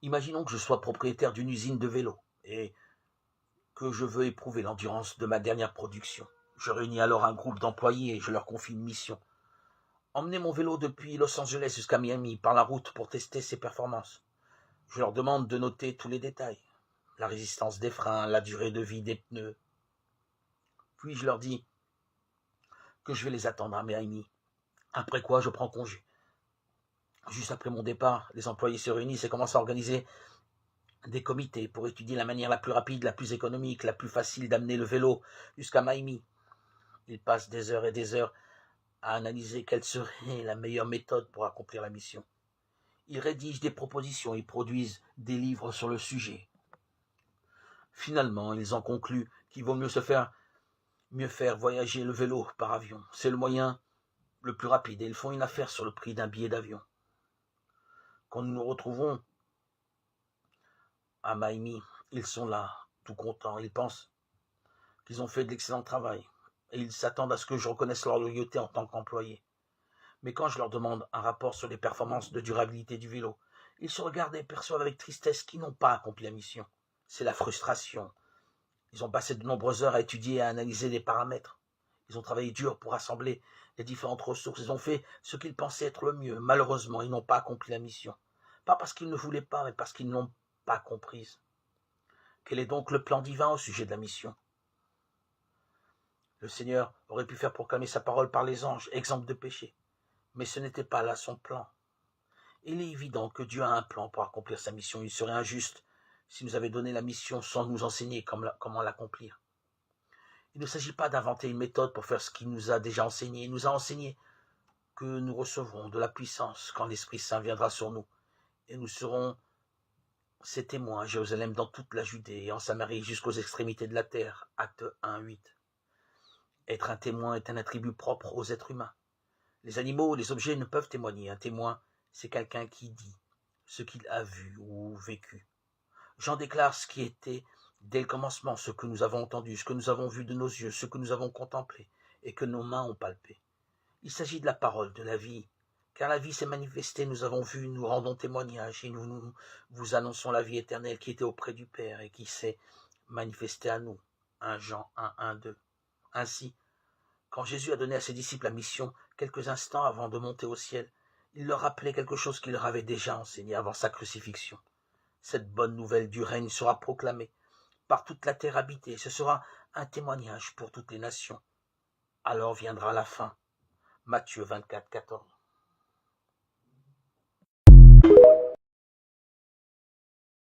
Imaginons que je sois propriétaire d'une usine de vélos et que je veux éprouver l'endurance de ma dernière production. Je réunis alors un groupe d'employés et je leur confie une mission. Emmener mon vélo depuis Los Angeles jusqu'à Miami par la route pour tester ses performances. Je leur demande de noter tous les détails. La résistance des freins, la durée de vie des pneus. Puis je leur dis que je vais les attendre à Miami. Après quoi, je prends congé. Juste après mon départ, les employés se réunissent et commencent à organiser des comités pour étudier la manière la plus rapide, la plus économique, la plus facile d'amener le vélo jusqu'à Miami. Ils passent des heures et des heures à analyser quelle serait la meilleure méthode pour accomplir la mission. Ils rédigent des propositions et produisent des livres sur le sujet. Finalement, ils en concluent qu'il vaut mieux faire voyager le vélo par avion. C'est le moyen le plus rapide et ils font une affaire sur le prix d'un billet d'avion. Quand nous nous retrouvons à Miami, ils sont là, tout contents. Ils pensent qu'ils ont fait de l'excellent travail et ils s'attendent à ce que je reconnaisse leur loyauté en tant qu'employé. Mais quand je leur demande un rapport sur les performances de durabilité du vélo, ils se regardent et perçoivent avec tristesse qu'ils n'ont pas accompli la mission. C'est la frustration. Ils ont passé de nombreuses heures à étudier et à analyser les paramètres. Ils ont travaillé dur pour assembler les différentes ressources. Ils ont fait ce qu'ils pensaient être le mieux. Malheureusement, ils n'ont pas accompli la mission. Pas parce qu'ils ne voulaient pas, mais parce qu'ils ne l'ont pas comprise. Quel est donc le plan divin au sujet de la mission? Le Seigneur aurait pu faire proclamer sa parole par les anges, exemple de péché. Mais ce n'était pas là son plan. Il est évident que Dieu a un plan pour accomplir sa mission. Il serait injuste s'il nous avait donné la mission sans nous enseigner comment l'accomplir. Il ne s'agit pas d'inventer une méthode pour faire ce qu'il nous a déjà enseigné. Il nous a enseigné que nous recevrons de la puissance quand l'Esprit Saint viendra sur nous. Et nous serons ses témoins à Jérusalem, dans toute la Judée et en Samarie jusqu'aux extrémités de la terre. Acte 1, 8. Être un témoin est un attribut propre aux êtres humains. Les animaux, les objets ne peuvent témoigner. Un témoin, c'est quelqu'un qui dit ce qu'il a vu ou vécu. Jean déclare ce qui était dès le commencement, ce que nous avons entendu, ce que nous avons vu de nos yeux, ce que nous avons contemplé et que nos mains ont palpé. Il s'agit de la parole, de la vie, car la vie s'est manifestée, nous avons vu, nous rendons témoignage et nous vous annonçons la vie éternelle qui était auprès du Père et qui s'est manifestée à nous. 1 Jean 1, 1, 2. Ainsi, quand Jésus a donné à ses disciples la mission, quelques instants avant de monter au ciel, il leur rappelait quelque chose qu'il leur avait déjà enseigné avant sa crucifixion. Cette bonne nouvelle du règne sera proclamée par toute la terre habitée. Ce sera un témoignage pour toutes les nations. Alors viendra la fin. Matthieu 24, 14.